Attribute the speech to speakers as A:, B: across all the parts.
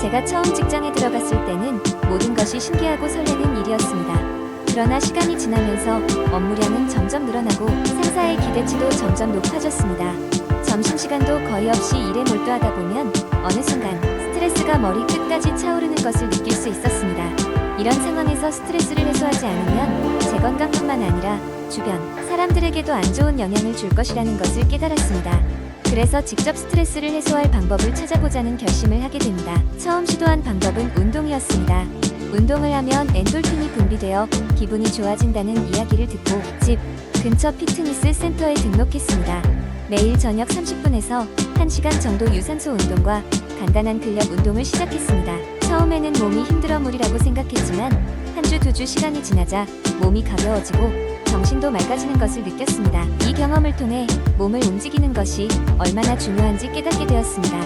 A: 제가 처음 직장에 들어갔을 때는 모든 것이 신기하고 설레는 일이었습니다. 그러나 시간이 지나면서 업무량은 점점 늘어나고 상사의 기대치도 점점 높아졌습니다. 점심시간도 거의 없이 일에 몰두하다 보면 어느 순간 스트레스가 머리 끝까지 차오르는 것을 느낄 수 있었습니다. 이런 상황에서 스트레스를 해소하지 않으면 제 건강뿐만 아니라 주변 사람들에게도 안 좋은 영향을 줄 것이라는 것을 깨달았습니다. 그래서 직접 스트레스를 해소할 방법을 찾아보자는 결심을 하게 됩니다. 처음 시도한 방법은 운동이었습니다. 운동을 하면 엔돌핀이 분비되어 기분이 좋아진다는 이야기를 듣고 집 근처 피트니스 센터에 등록했습니다. 매일 저녁 30분에서 1시간 정도 유산소 운동과 간단한 근력 운동을 시작했습니다. 처음에는 몸이 힘들어 무리라고 생각했지만 한 주, 2주 시간이 지나자 몸이 가벼워지고 정신도 맑아지는 것을 느꼈습니다. 이 경험을 통해 몸을 움직이는 것이 얼마나 중요한지 깨닫게 되었습니다.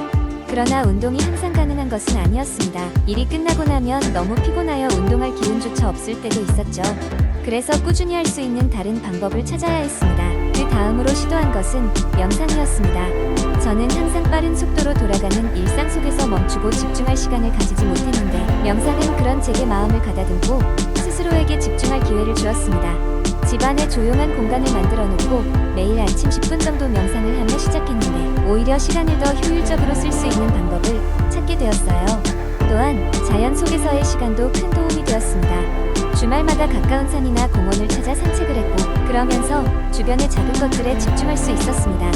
A: 그러나 운동이 항상 가능한 것은 아니었습니다. 일이 끝나고 나면 너무 피곤하여 운동할 기운조차 없을 때도 있었죠. 그래서 꾸준히 할 수 있는 다른 방법을 찾아야 했습니다. 그 다음으로 시도한 것은 명상이었습니다. 저는 항상 빠른 속도로 돌아가는 일상 속에서 멈추고 집중할 시간을 가지지 못했는데 명상은 그런 제게 마음을 가다듬고 스스로에게 집중할 기회를 주었습니다. 집안에 조용한 공간을 만들어 놓고 매일 아침 10분 정도 명상을 하며 시작했는데 오히려 시간을 더 효율적으로 쓸 수 있는 방법을 찾게 되었어요. 또한 자연 속에서의 시간도 큰 도움이 되었습니다. 주말마다 가까운 산이나 공원을 찾아 산책을 했고 그러면서 주변의 작은 것들에 집중할 수 있었습니다.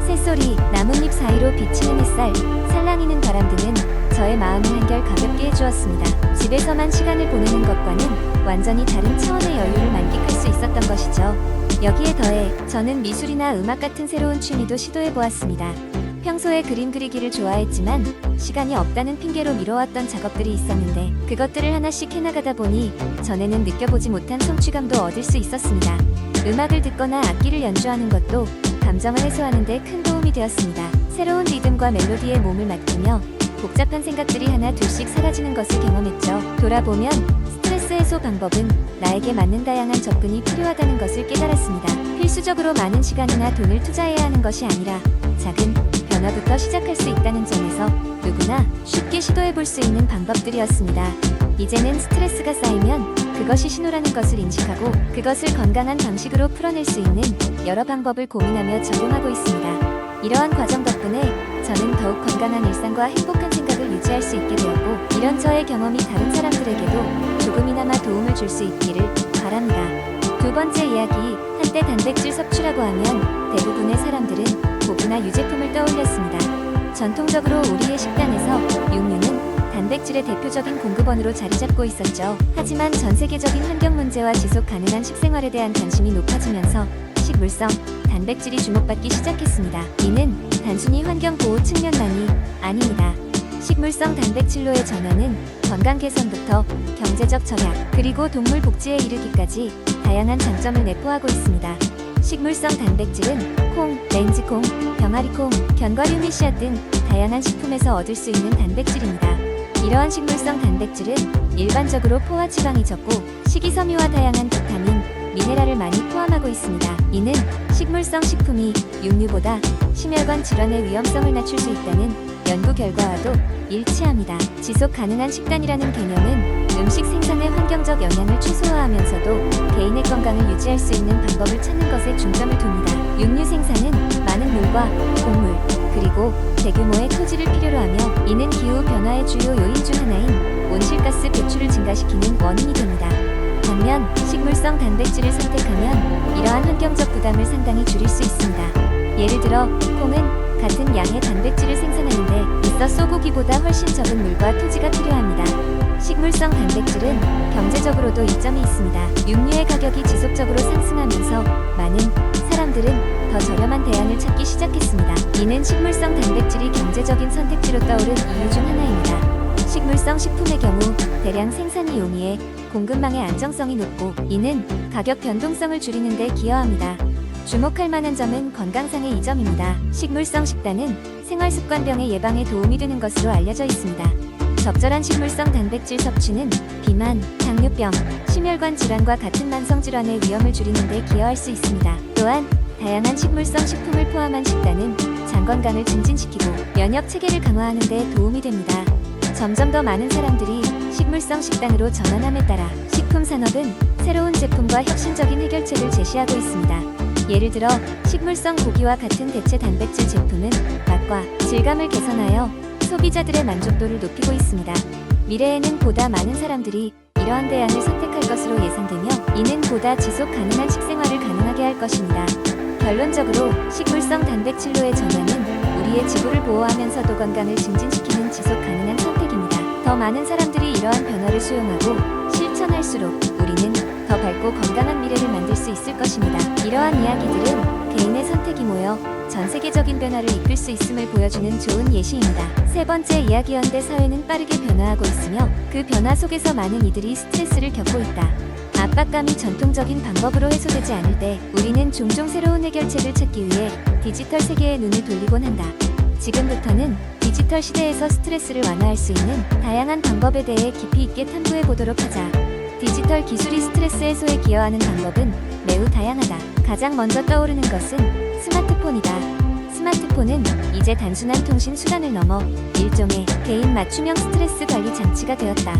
A: 새소리, 나뭇잎 사이로 비치는 햇살, 살랑이는 바람 등은 저의 마음을 한결 가볍게 해주었습니다. 집에서만 시간을 보내는 것과는 완전히 다른 차원의 여유를 만끽할 수 있었던 것이죠. 여기에 더해 저는 미술이나 음악 같은 새로운 취미도 시도해보았습니다. 평소에 그림 그리기를 좋아했지만 시간이 없다는 핑계로 미뤄왔던 작업들이 있었는데 그것들을 하나씩 해나가다 보니 전에는 느껴보지 못한 성취감도 얻을 수 있었습니다. 음악을 듣거나 악기를 연주하는 것도 감정을 해소하는 데 큰 도움이 되었습니다. 새로운 리듬과 멜로디에 몸을 맡기며 복잡한 생각들이 하나 둘씩 사라지는 것을 경험했죠. 돌아보면 스트레스 해소 방법은 나에게 맞는 다양한 접근이 필요하다는 것을 깨달았습니다. 필수적으로 많은 시간이나 돈을 투자해야 하는 것이 아니라 작은 변화부터 시작할 수 있다는 점에서 누구나 쉽게 시도해볼 수 있는 방법들이었습니다. 이제는 스트레스가 쌓이면 그것이 신호라는 것을 인식하고 그것을 건강한 방식으로 풀어낼 수 있는 여러 방법을 고민하며 적용하고 있습니다. 이러한 과정 덕분에 저는 더욱 건강한 일상과 행복한 생각을 유지할 수 있게 되었고 이런 저의 경험이 다른 사람들에게도 조금이나마 도움을 줄 수 있기를 바랍니다. 두 번째 이야기, 한때 단백질 섭취라고 하면 대부분의 사람들은 고기나 유제품을 떠올렸습니다. 전통적으로 우리의 식단에서 육류는 단백질의 대표적인 공급원으로 자리 잡고 있었죠. 하지만 전 세계적인 환경 문제와 지속 가능한 식생활에 대한 관심이 높아지면서 식물성 단백질이 주목받기 시작했습니다. 이는 단순히 환경 보호 측면만이 아닙니다. 식물성 단백질로의 전환은 건강 개선부터 경제적 절약 그리고 동물 복지에 이르기까지 다양한 장점을 내포하고 있습니다. 식물성 단백질은 콩, 렌즈콩, 병아리콩, 견과류, 씨앗 등 다양한 식품에서 얻을 수 있는 단백질입니다. 이러한 식물성 단백질은 일반적으로 포화 지방이 적고 식이섬유와 다양한 비타민, 미네랄을 많이 포함하고 있습니다. 이는 식물성 식품이 육류보다 심혈관 질환의 위험성을 낮출 수 있다는 연구 결과와도 일치합니다. 지속 가능한 식단이라는 개념은 음식 생산의 환경적 영향을 최소화하면서도 개인의 건강을 유지할 수 있는 방법을 찾는 것에 중점을 둡니다. 육류 생산은 많은 물과 곡물, 그리고 대규모의 토지를 필요로 하며 이는 기후 변화의 주요 요인 중 하나인 온실가스 배출을 증가시키는 원인이 됩니다. 반면 식물성 단백질을 선택하면 이러한 환경적 부담을 상당히 줄일 수 있습니다. 예를 들어 콩은 같은 양의 단백질을 생산하는데 있어 소고기보다 훨씬 적은 물과 토지가 필요합니다. 식물성 단백질은 경제적으로도 이점이 있습니다. 육류의 가격이 지속적으로 상승하면서 많은 사람들은 더 저렴한 대안을 찾기 시작했습니다. 이는 식물성 단백질이 경제적인 선택지로 떠오른 이유 중 하나입니다. 식물성 식품의 경우 대량 생산이 용이해 공급망의 안정성이 높고 이는 가격 변동성을 줄이는 데 기여합니다. 주목할 만한 점은 건강상의 이점입니다. 식물성 식단은 생활습관병의 예방에 도움이 되는 것으로 알려져 있습니다. 적절한 식물성 단백질 섭취는 비만, 당뇨병, 심혈관 질환과 같은 만성 질환의 위험을 줄이는 데 기여할 수 있습니다. 또한 다양한 식물성 식품을 포함한 식단은 장 건강을 증진시키고 면역 체계를 강화하는 데 도움이 됩니다. 점점 더 많은 사람들이 식물성 식단으로 전환함에 따라 식품 산업은 새로운 제품과 혁신적인 해결책을 제시하고 있습니다. 예를 들어 식물성 고기와 같은 대체 단백질 제품은 맛과 질감을 개선하여 소비자들의 만족도를 높이고 있습니다. 미래에는 보다 많은 사람들이 이러한 대안을 선택할 것으로 예상되며 이는 보다 지속 가능한 식생활을 가능하게 할 것입니다. 결론적으로 식물성 단백질로의 전환은 우리의 지구를 보호하면서도 건강을 증진시키는 지속 가능한 선택입니다. 더 많은 사람들이 이러한 변화를 수용하고 실천할수록 우리는 더 밝고 건강한 미래를 만들 수 있을 것입니다. 이러한 이야기들은 개인의 선택이 모여 전 세계적인 변화를 이끌 수 있음을 보여주는 좋은 예시입니다. 세 번째 이야기, 현대 사회는 빠르게 변화하고 있으며 그 변화 속에서 많은 이들이 스트레스를 겪고 있다. 압박감이 전통적인 방법으로 해소되지 않을 때 우리는 종종 새로운 해결책을 찾기 위해 디지털 세계에 눈을 돌리곤 한다. 지금부터는 디지털 시대에서 스트레스를 완화할 수 있는 다양한 방법에 대해 깊이 있게 탐구해 보도록 하자. 디지털 기술이 스트레스 해소에 기여하는 방법은 매우 다양하다. 가장 먼저 떠오르는 것은 스마트폰이다. 스마트폰은 이제 단순한 통신 수단을 넘어 일종의 개인 맞춤형 스트레스 관리 장치가 되었다.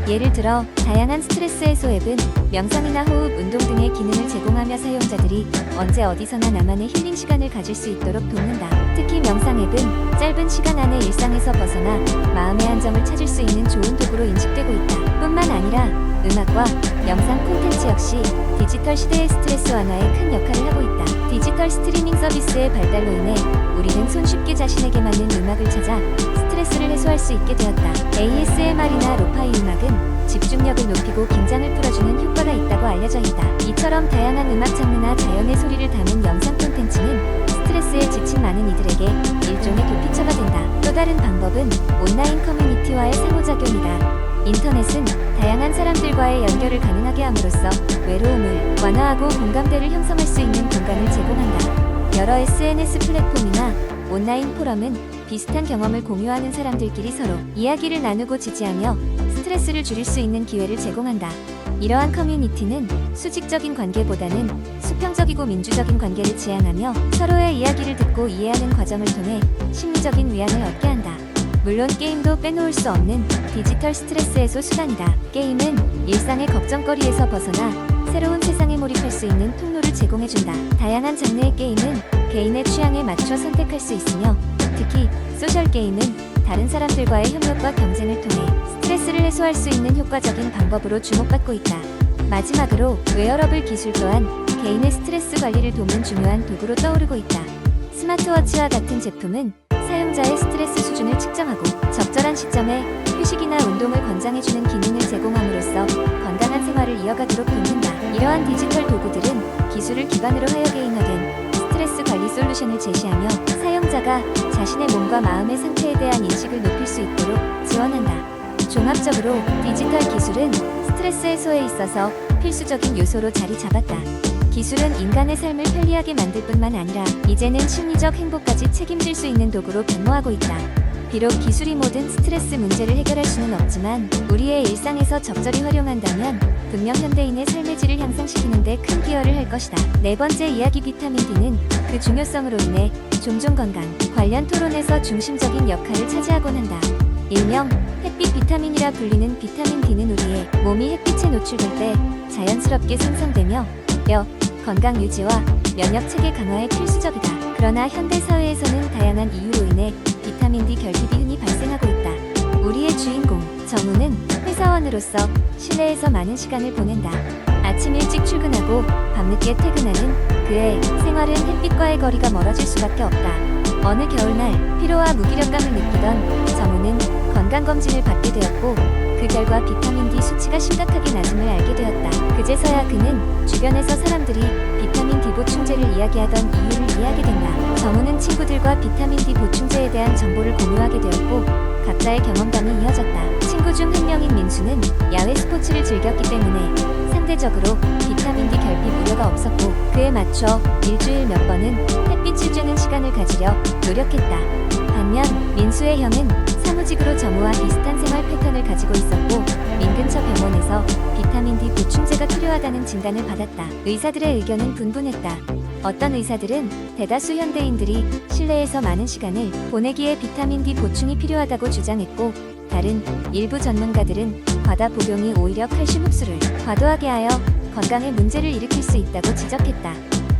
A: 예를 들어 다양한 스트레스 해소 앱은 명상이나 호흡, 운동 등의 기능을 제공하며 사용자들이 언제 어디서나 나만의 힐링 시간을 가질 수 있도록 돕는다. 특히 명상 앱은 짧은 시간 안에 일상에서 벗어나 마음의 안정을 찾을 수 있는 좋은 도구로 인식되고 있다. 뿐만 아니라 음악과 영상 콘텐츠 역시 디지털 시대의 스트레스 완화에 큰 역할을 하고 있다. 디지털 스트리밍 서비스의 발달로 인해 우리는 손쉽게 자신에게 맞는 음악을 찾아 스트레스를 해소할 수 있게 되었다. ASMR이나 로파이 음악은 집중력을 높이고 긴장을 풀어주는 효과가 있다고 알려져 있다. 이처럼 다양한 음악 장르나 자연의 소리를 담은 영상 콘텐츠는 스트레스에 지친 많은 이들에게 일종의 도피처가 된다. 또 다른 방법은 온라인 커뮤니티와의 상호작용이다. 인터넷은 다양한 사람들과의 연결을 가능하게 함으로써 외로움을 완화하고 공감대를 형성할 수 있는 공간을 제공한다. 여러 SNS 플랫폼이나 온라인 포럼은 비슷한 경험을 공유하는 사람들끼리 서로 이야기를 나누고 지지하며 스트레스를 줄일 수 있는 기회를 제공한다. 이러한 커뮤니티는 수직적인 관계보다는 수평적이고 민주적인 관계를 지향하며 서로의 이야기를 듣고 이해하는 과정을 통해 심리적인 위안을 얻게 한다. 물론 게임도 빼놓을 수 없는 디지털 스트레스 해소 수단이다. 게임은 일상의 걱정거리에서 벗어나 새로운 세상에 몰입할 수 있는 통로를 제공해준다. 다양한 장르의 게임은 개인의 취향에 맞춰 선택할 수 있으며 특히 소셜 게임은 다른 사람들과의 협력과 경쟁을 통해 스트레스를 해소할 수 있는 효과적인 방법으로 주목받고 있다. 마지막으로 웨어러블 기술 또한 개인의 스트레스 관리를 돕는 중요한 도구로 떠오르고 있다. 스마트워치와 같은 제품은 사용자의 스트레스 수준을 측정하고 적절한 시점에 휴식이나 운동을 권장해주는 기능을 제공함으로써 건강한 생활을 이어가도록 돕는다. 이러한 디지털 도구들은 기술을 기반으로 하여 개인화된 스트레스 관리 솔루션을 제시하며 사용자가 자신의 몸과 마음의 상태에 대한 인식을 높일 수 있도록 지원한다. 종합적으로 디지털 기술은 스트레스 해소에 있어서 필수적인 요소로 자리 잡았다. 기술은 인간의 삶을 편리하게 만들 뿐만 아니라 이제는 심리적 행복까지 책임질 수 있는 도구로 변모하고 있다. 비록 기술이 모든 스트레스 문제를 해결할 수는 없지만 우리의 일상에서 적절히 활용한다면 분명 현대인의 삶의 질을 향상시키는 데 큰 기여를 할 것이다. 네 번째 이야기, 비타민 D는 그 중요성으로 인해 종종 건강 관련 토론에서 중심적인 역할을 차지하곤 한다. 일명 햇빛 비타민이라 불리는 비타민 D는 우리의 몸이 햇빛에 노출될 때 자연스럽게 생성되며 뼈, 건강 유지와 면역 체계 강화에 필수적이다. 그러나 현대 사회에서는 다양한 이유로 인해 비타민 D 결핍이 흔히 발생하고 있다. 우리의 주인공 정우는 회사원으로서 실내에서 많은 시간을 보낸다. 아침 일찍 출근하고 밤늦게 퇴근하는 그의 생활은 햇빛과의 거리가 멀어질 수밖에 없다. 어느 겨울날 피로와 무기력감을 느끼던 정우는 건강검진을 받게 되었고 그 결과 비타민 D 수치가 심각하게 낮음을 알게 되었다. 그제서야 그는 주변에서 사람들이 비타민 D 보충제를 이야기하던 이유를 이해하게 된다. 정우는 친구들과 비타민 D 보충제에 대한 정보를 공유하게 되었고 각자의 경험담이 이어졌다. 친구 중 한 명인 민수는 야외 스포츠를 즐겼기 때문에 상대적으로 비타민 D 결핍 우려가 없었고 그에 맞춰 일주일 몇 번은 햇빛을 쬐는 시간을 가지려 노력했다. 반면 민수의 형은 사무직으로 정우와 비슷한 생활 패턴을 가지고 있었고 인근처 병원에서 비타민 D 보충제가 필요하다는 진단을 받았다. 의사들의 의견은 분분했다. 어떤 의사들은 대다수 현대인들이 실내에서 많은 시간을 보내기에 비타민 D 보충이 필요하다고 주장했고 다른 일부 전문가들은 과다 복용이 오히려 칼슘 흡수를 과도하게 하여 건강에 문제를 일으킬 수 있다고 지적했다.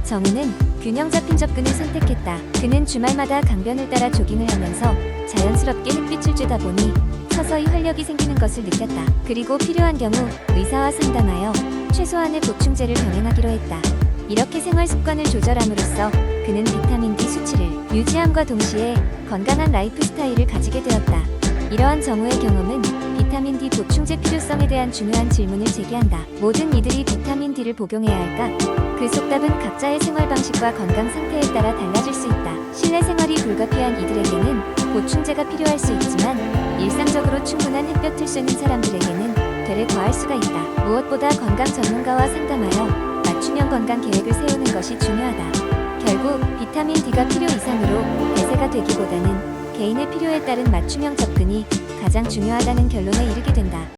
A: 정우는 균형 잡힌 접근을 선택했다. 그는 주말마다 강변을 따라 조깅을 하면서 자연스럽게 햇빛을 쬐다 보니 서서히 활력이 생기는 것을 느꼈다. 그리고 필요한 경우 의사와 상담하여 최소한의 보충제를 병행하기로 했다. 이렇게 생활 습관을 조절함으로써 그는 비타민 D 수치를 유지함과 동시에 건강한 라이프 스타일을 가지게 되었다. 이러한 정우의 경험은 비타민 D 보충제 필요성에 대한 중요한 질문을 제기한다. 모든 이들이 비타민 D를 복용해야 할까? 그 속답은 각자의 생활 방식과 건강 상태에 따라 달라질 수 있다. 실내 생활이 불가피한 이들에게는 보충제가 필요할 수 있지만 일상적으로 충분한 햇볕을 쐬는 사람들에게는 되레 과할 수가 있다. 무엇보다 건강 전문가와 상담하여 맞춤형 건강 계획을 세우는 것이 중요하다. 결국 비타민 D가 필요 이상으로 대세가 되기보다는 개인의 필요에 따른 맞춤형 접근이 가장 중요하다는 결론에 이르게